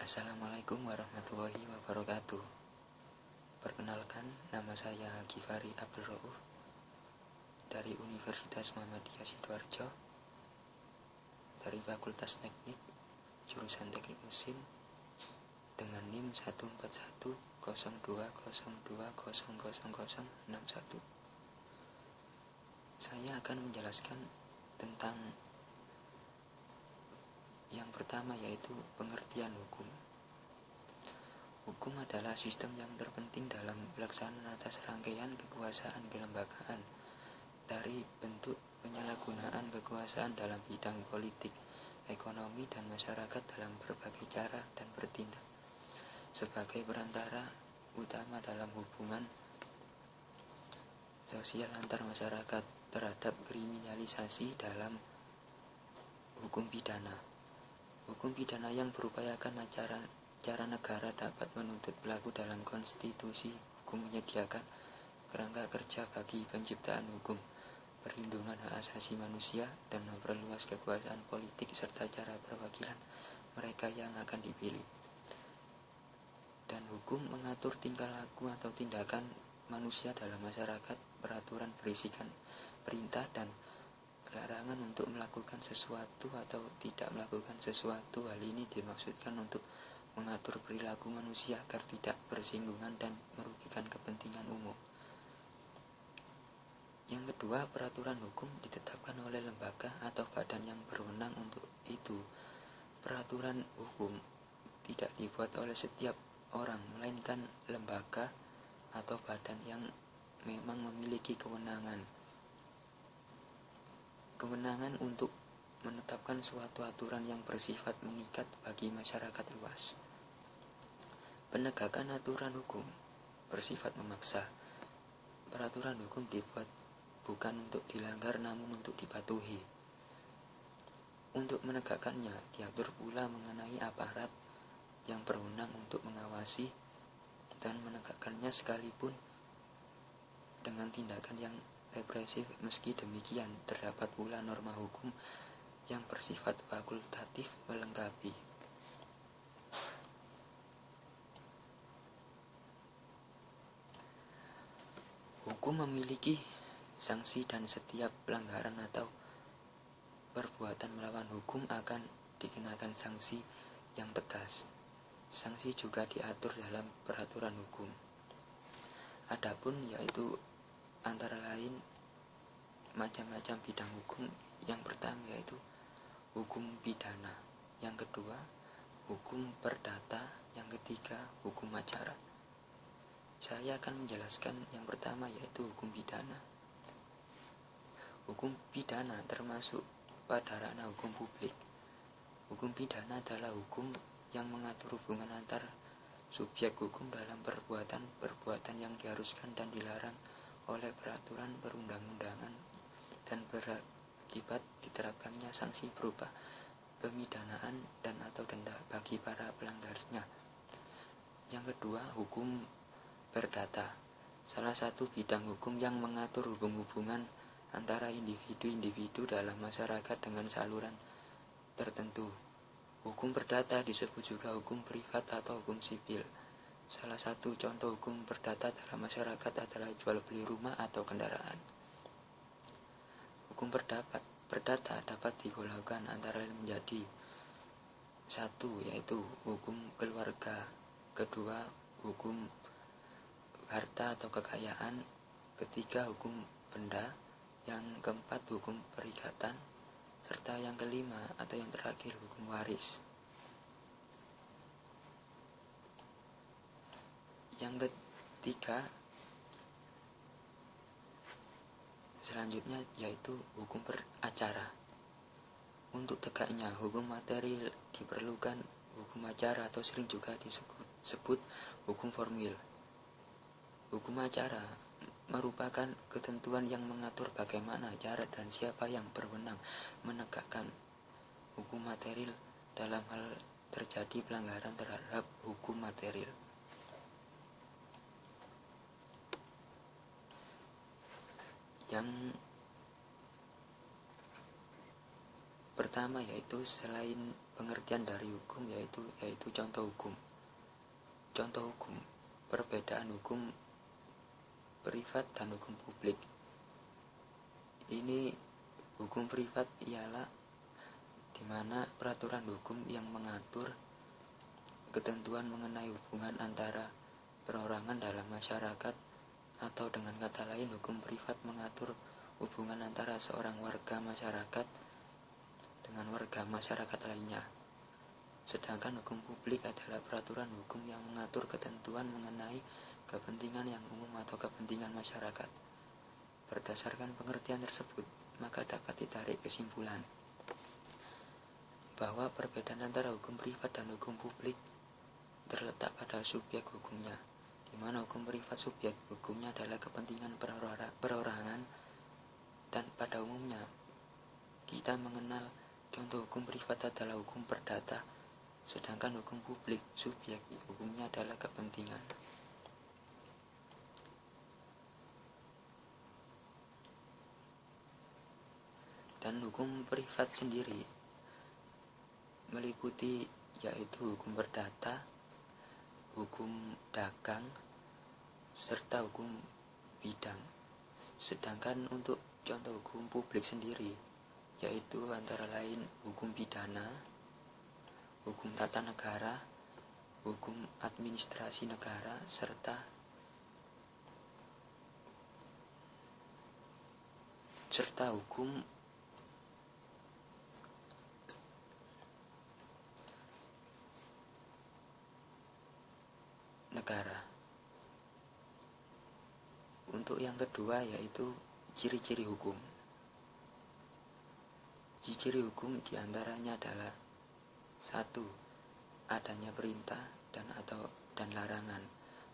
Assalamualaikum warahmatullahi wabarakatuh. Perkenalkan, nama saya Gifari Abdul Rauf dari Universitas Muhammadiyah Sidoarjo, dari Fakultas Teknik, jurusan Teknik Mesin, dengan NIM 1410202000061. Saya akan menjelaskan tentang yang pertama, yaitu pengertian hukum. Hukum adalah sistem yang terpenting dalam pelaksanaan atas rangkaian kekuasaan kelembagaan, dari bentuk penyalahgunaan kekuasaan dalam bidang politik, ekonomi, dan masyarakat dalam berbagai cara dan bertindak sebagai perantara utama dalam hubungan sosial antar masyarakat terhadap kriminalisasi dalam hukum pidana. Hukum pidana yang berupayakan cara negara dapat menuntut pelaku dalam konstitusi hukum menyediakan kerangka kerja bagi penciptaan hukum, perlindungan hak asasi manusia, dan memperluas kekuasaan politik serta cara perwakilan mereka yang akan dipilih. Dan hukum mengatur tingkah laku atau tindakan manusia dalam masyarakat, peraturan berisikan perintah dan larangan untuk melakukan sesuatu atau tidak melakukan sesuatu. Hal ini dimaksudkan untuk mengatur perilaku manusia agar tidak bersinggungan dan merugikan kepentingan umum. Yang kedua, peraturan hukum ditetapkan oleh lembaga atau badan yang berwenang untuk itu. Peraturan hukum tidak dibuat oleh setiap orang, melainkan lembaga atau badan yang memang memiliki kewenangan untuk menetapkan suatu aturan yang bersifat mengikat bagi masyarakat luas. Penegakan aturan hukum bersifat memaksa. Peraturan hukum dibuat bukan untuk dilanggar namun untuk dipatuhi. Untuk menegakkannya diatur pula mengenai aparat yang berwenang untuk mengawasi dan menegakkannya, sekalipun dengan tindakan yang represif. Meski demikian, terdapat pula norma hukum yang bersifat fakultatif melengkapi. Hukum memiliki sanksi dan setiap pelanggaran atau perbuatan melawan hukum akan dikenakan sanksi yang tegas. Sanksi juga diatur dalam peraturan hukum. Adapun yaitu antara lain macam-macam bidang hukum. Yang pertama yaitu hukum pidana, yang kedua hukum perdata, yang ketiga hukum acara. Saya akan menjelaskan yang pertama yaitu hukum pidana. Hukum pidana termasuk pada ranah hukum publik. Hukum pidana adalah hukum yang mengatur hubungan antar subjek hukum dalam perbuatan yang diharuskan dan dilarang oleh peraturan perundang-undangan, dan berakibat diterapkannya sanksi berupa pemidanaan dan atau denda bagi para pelanggarnya. Yang kedua, hukum perdata, salah satu bidang hukum yang mengatur hubungan antara individu-individu dalam masyarakat dengan saluran tertentu. Hukum perdata disebut juga hukum privat atau hukum sipil. Salah satu contoh hukum perdata dalam masyarakat adalah jual beli rumah atau kendaraan. Hukum perdata dapat digolongkan antara menjadi satu, yaitu hukum keluarga, kedua hukum harta atau kekayaan, ketiga hukum benda, yang keempat hukum perikatan, serta yang kelima atau yang terakhir hukum waris. Yang ketiga selanjutnya yaitu hukum acara. Untuk tegaknya hukum material diperlukan hukum acara atau sering juga disebut hukum formil. Hukum acara merupakan ketentuan yang mengatur bagaimana cara dan siapa yang berwenang menegakkan hukum material dalam hal terjadi pelanggaran terhadap hukum material. Yang pertama yaitu selain pengertian dari hukum yaitu contoh hukum. Contoh hukum, perbedaan hukum privat dan hukum publik. Ini hukum privat ialah di mana peraturan hukum yang mengatur ketentuan mengenai hubungan antara perorangan dalam masyarakat, atau dengan kata lain hukum privat mengatur hubungan antara seorang warga masyarakat dengan warga masyarakat lainnya. Sedangkan hukum publik adalah peraturan hukum yang mengatur ketentuan mengenai kepentingan yang umum atau kepentingan masyarakat. Berdasarkan pengertian tersebut, maka dapat ditarik kesimpulan bahwa perbedaan antara hukum privat dan hukum publik terletak pada subjek hukumnya, di mana hukum privat subjek hukumnya adalah kepentingan perorangan, dan pada umumnya kita mengenal contoh hukum privat adalah hukum perdata, sedangkan hukum publik subjek hukumnya adalah kepentingan. Dan hukum privat sendiri meliputi yaitu hukum perdata, hukum dagang, serta hukum bidang. Sedangkan untuk contoh hukum publik sendiri yaitu antara lain hukum pidana, hukum tata negara, hukum administrasi negara, serta hukum negara. Untuk yang kedua yaitu ciri-ciri hukum. Ciri-ciri hukum diantaranya adalah 1. Adanya perintah dan larangan,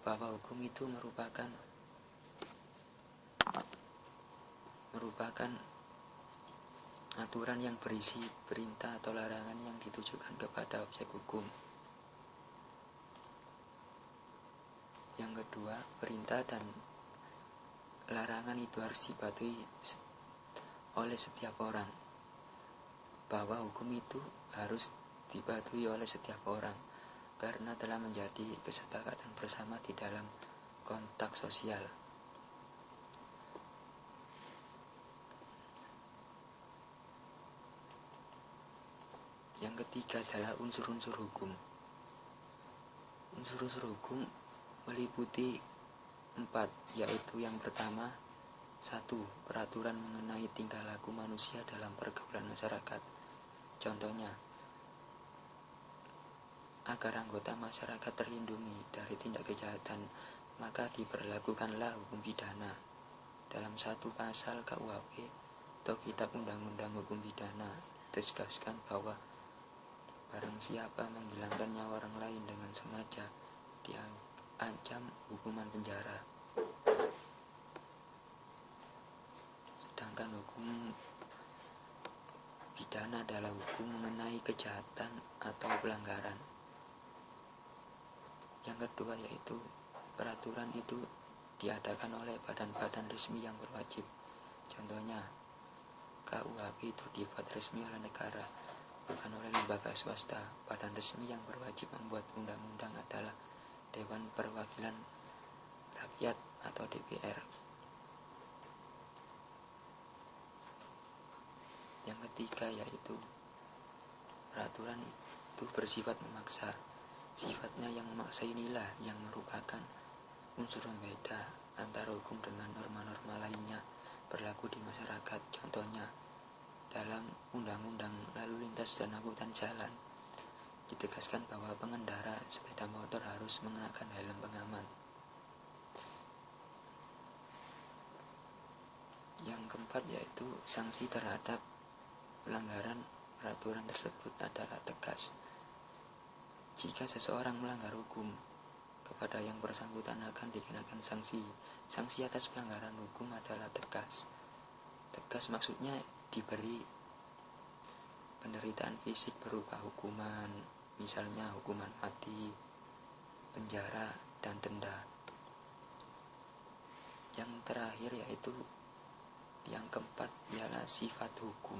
bahwa hukum itu merupakan aturan yang berisi perintah atau larangan yang ditujukan kepada objek hukum. Yang kedua, perintah dan larangan itu harus dipatuhi oleh setiap orang, bahwa hukum itu harus dipatuhi oleh setiap orang karena telah menjadi kesepakatan bersama di dalam kontak sosial. Yang ketiga adalah unsur-unsur hukum. Unsur-unsur hukum meliputi 4, yaitu yang pertama 1. Peraturan mengenai tingkah laku manusia dalam pergaulan masyarakat. Contohnya, agar anggota masyarakat terlindungi dari tindak kejahatan, maka diberlakukanlah hukum pidana. Dalam satu pasal KUHP atau Kitab Undang-Undang Hukum Pidana ditegaskan bahwa barang siapa menghilangkan nyawa orang lain dengan sengaja diancam hukuman penjara. Sedangkan hukum pidana adalah hukum mengenai kejahatan atau pelanggaran. Yang kedua yaitu peraturan itu diadakan oleh badan-badan resmi yang berwajib. Contohnya, KUHP itu dibuat resmi oleh negara, bukan oleh lembaga swasta. Badan resmi yang berwajib membuat undang-undang adalah Dewan Perwakilan Rakyat atau DPR. Yang ketiga yaitu peraturan itu bersifat memaksa. Sifatnya yang memaksa inilah yang merupakan unsur pembeda antara hukum dengan norma-norma lainnya berlaku di masyarakat. Contohnya, dalam Undang-Undang Lalu Lintas dan Angkutan Jalan ditegaskan bahwa pengendara sepeda motor harus mengenakan helm pengaman. Yang keempat yaitu sanksi terhadap pelanggaran peraturan tersebut adalah tegas. Jika seseorang melanggar hukum, kepada yang bersangkutan akan dikenakan sanksi. Sanksi atas pelanggaran hukum adalah tegas. Tegas maksudnya diberi penderitaan fisik berupa hukuman, misalnya hukuman mati, penjara, dan denda. Yang terakhir yaitu yang keempat ialah sifat hukum.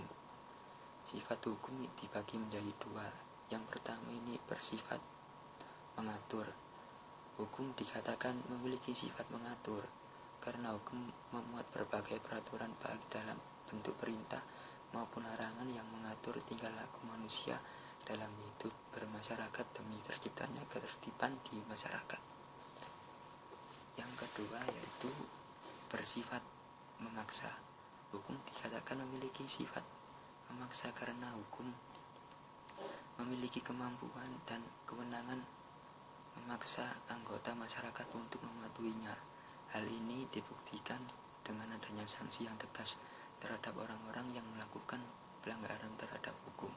Sifat hukum dibagi menjadi 2, Yang pertama ini bersifat mengatur. Hukum dikatakan memiliki sifat mengatur karena hukum memuat berbagai peraturan baik dalam bentuk perintah maupun larangan yang mengatur tingkah laku manusia dalam hidup bermasyarakat demi terciptanya ketertiban di masyarakat. Yang kedua yaitu bersifat memaksa. Hukum dikatakan memiliki sifat memaksa karena hukum memiliki kemampuan dan kewenangan memaksa anggota masyarakat untuk mematuhinya. Hal ini dibuktikan dengan adanya sanksi yang tegas terhadap orang-orang yang melakukan pelanggaran terhadap hukum.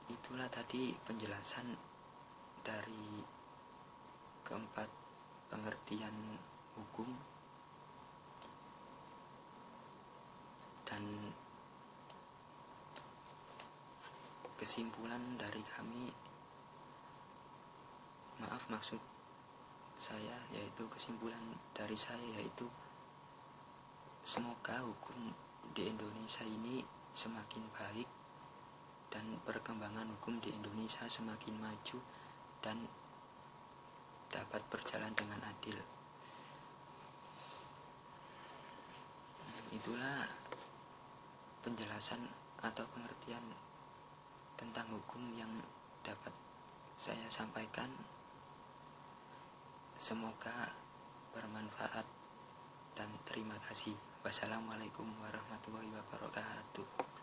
Itulah tadi penjelasan dari keempat pengertian hukum, dan kesimpulan dari kami, maksud saya yaitu kesimpulan dari saya yaitu semoga hukum di Indonesia ini semakin baik dan perkembangan hukum di Indonesia semakin maju dan dapat berjalan dengan adil. Itulah penjelasan atau pengertian tentang hukum yang dapat saya sampaikan. Semoga bermanfaat dan terima kasih. Wassalamualaikum warahmatullahi wabarakatuh.